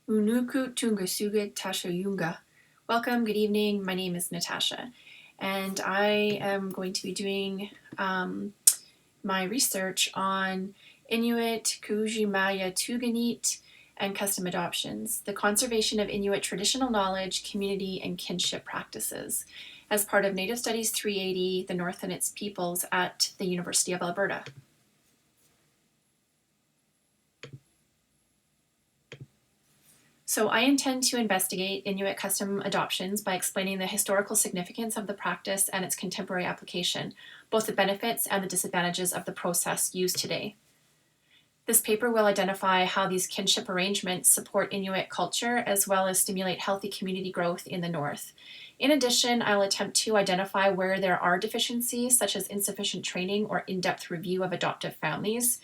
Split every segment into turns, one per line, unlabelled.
Unuku Tungasuga Tashayunga. Welcome, good evening. My name is Natasha, and I am going to be doing my research on Inuit, Kuujimaya Tuganit, and custom adoptions, the conservation of Inuit traditional knowledge, community, and kinship practices, as part of Native Studies 380, the North and its Peoples at the University of Alberta. So I intend to investigate Inuit custom adoptions by explaining the historical significance of the practice and its contemporary application, both the benefits and the disadvantages of the process used today. This paper will identify how these kinship arrangements support Inuit culture as well as stimulate healthy community growth in the North. In addition, I'll attempt to identify where there are deficiencies, such as insufficient training or in-depth review of adoptive families,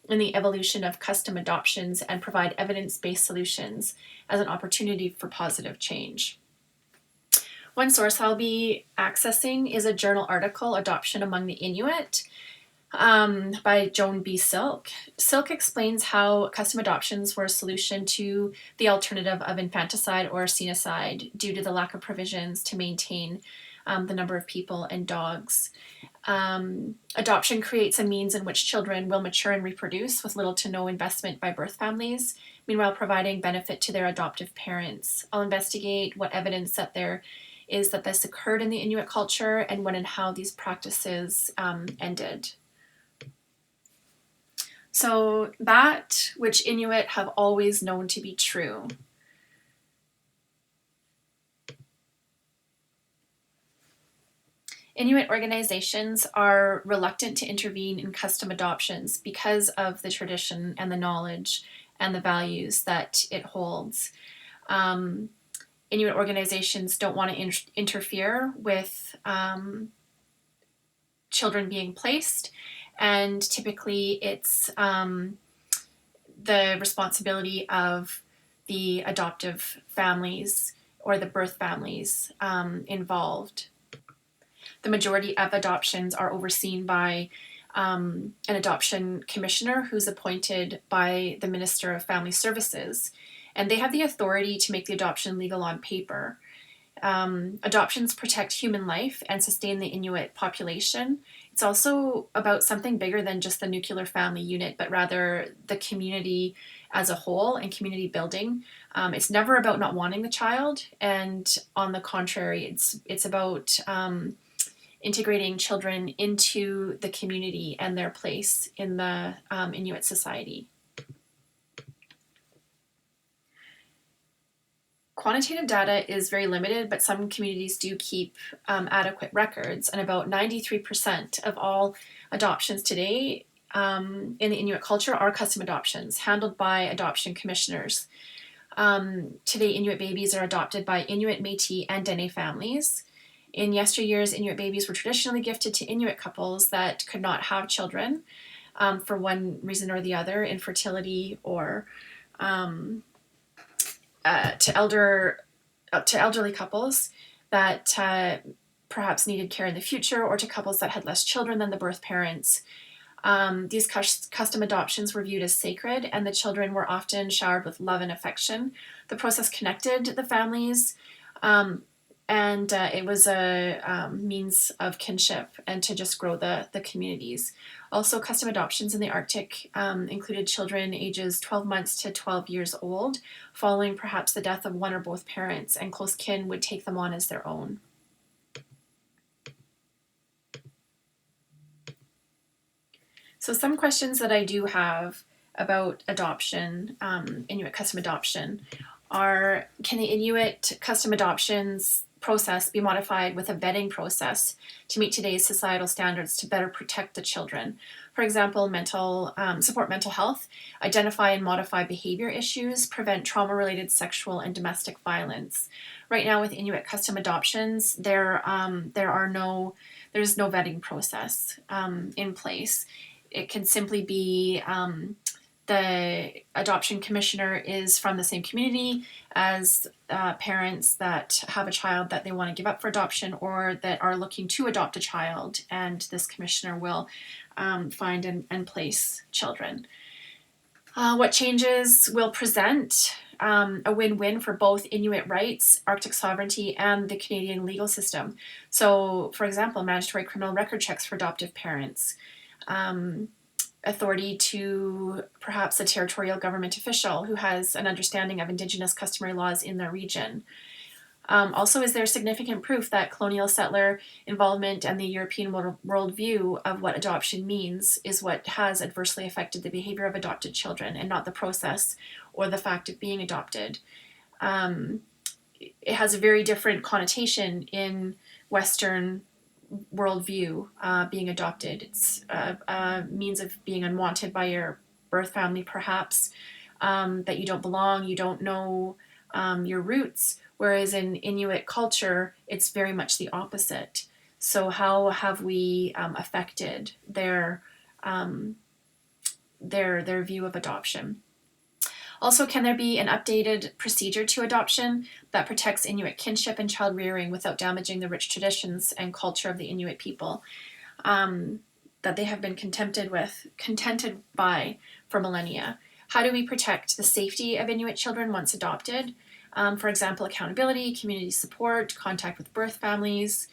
in the evolution of custom adoptions, and provide evidence-based solutions as an opportunity for positive change. One source I'll be accessing is a journal article, Adoption Among the Inuit, by Joan B. Silk. Silk explains how custom adoptions were a solution to the alternative of infanticide or xenocide due to the lack of provisions to maintain the number of people and dogs. Adoption creates a means in which children will mature and reproduce with little to no investment by birth families, meanwhile providing benefit to their adoptive parents. I'll investigate what evidence that there is that this occurred in the Inuit culture and when and how these practices ended. So that which Inuit have always known to be true. Inuit organizations are reluctant to intervene in custom adoptions because of the tradition and the knowledge and the values that it holds. Inuit organizations don't want to interfere with children being placed, and typically it's the responsibility of the adoptive families or the birth families involved. The majority of adoptions are overseen by an adoption commissioner who's appointed by the Minister of Family Services, and they have the authority to make the adoption legal on paper. Adoptions protect human life and sustain the Inuit population. It's also about something bigger than just the nuclear family unit, but rather the community as a whole and community building. It's never about not wanting the child, and on the contrary, it's about integrating children into the community and their place in the Inuit society. Quantitative data is very limited, but some communities do keep adequate records, and about 93% of all adoptions today in the Inuit culture are custom adoptions handled by adoption commissioners. Today, Inuit babies are adopted by Inuit, Métis, and Dene families. In yesteryears, Inuit babies were traditionally gifted to Inuit couples that could not have children for one reason or the other, infertility or to elderly couples that perhaps needed care in the future, or to couples that had less children than the birth parents. These custom adoptions were viewed as sacred, and the children were often showered with love and affection. The process connected the families, and it was a means of kinship and to just grow the communities. Also, custom adoptions in the Arctic included children ages 12 months to 12 years old, following perhaps the death of one or both parents, and close kin would take them on as their own. So some questions that I do have about adoption, Inuit custom adoption, are: can the Inuit custom adoptions process be modified with a vetting process to meet today's societal standards to better protect the children? For example, support mental health, identify and modify behavior issues, prevent trauma-related sexual and domestic violence. Right now with Inuit custom adoptions, there's no vetting process in place. It can simply be the adoption commissioner is from the same community as parents that have a child that they want to give up for adoption or that are looking to adopt a child, and this commissioner will find and place children. What changes will present a win-win for both Inuit rights, Arctic sovereignty, and the Canadian legal system. So, for example, mandatory criminal record checks for adoptive parents, authority to perhaps a territorial government official who has an understanding of Indigenous customary laws in their region. Also, is there significant proof that colonial settler involvement and the European worldview of what adoption means is what has adversely affected the behavior of adopted children and not the process or the fact of being adopted? It has a very different connotation in Western worldview, being adopted. It's a means of being unwanted by your birth family, perhaps, that you don't belong, you don't know your roots. Whereas in Inuit culture, it's very much the opposite. So how have we affected their view of adoption? Also, can there be an updated procedure to adoption that protects Inuit kinship and child rearing without damaging the rich traditions and culture of the Inuit people that they have been contented by for millennia? How do we protect the safety of Inuit children once adopted? For example, accountability, community support, contact with birth families.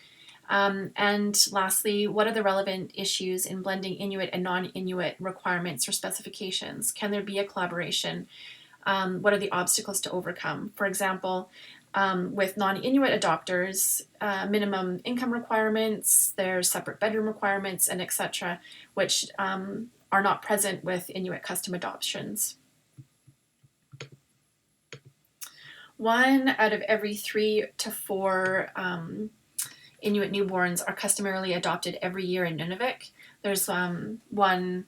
And lastly, what are the relevant issues in blending Inuit and non-Inuit requirements or specifications? Can there be a collaboration? What are the obstacles to overcome? For example, with non-Inuit adopters, minimum income requirements, there's separate bedroom requirements, and etc., which are not present with Inuit custom adoptions. 1 out of every 3 to 4 Inuit newborns are customarily adopted every year in Nunavik. There's one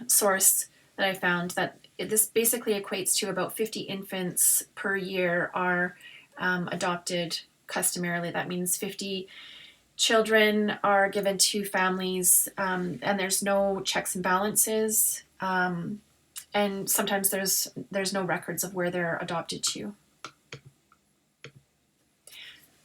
source that I found that this basically equates to about 50 infants per year are adopted customarily. That means 50 children are given to families, and there's no checks and balances. And sometimes there's no records of where they're adopted to.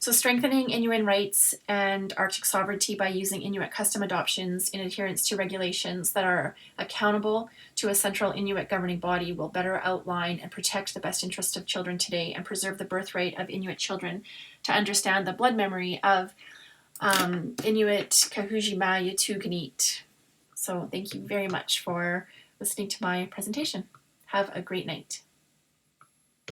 So strengthening Inuit rights and Arctic sovereignty by using Inuit custom adoptions in adherence to regulations that are accountable to a central Inuit governing body will better outline and protect the best interest of children today and preserve the birthright of Inuit children to understand the blood memory of Inuit Kahujima Yatuganit. So thank you very much for listening to my presentation. Have a great night.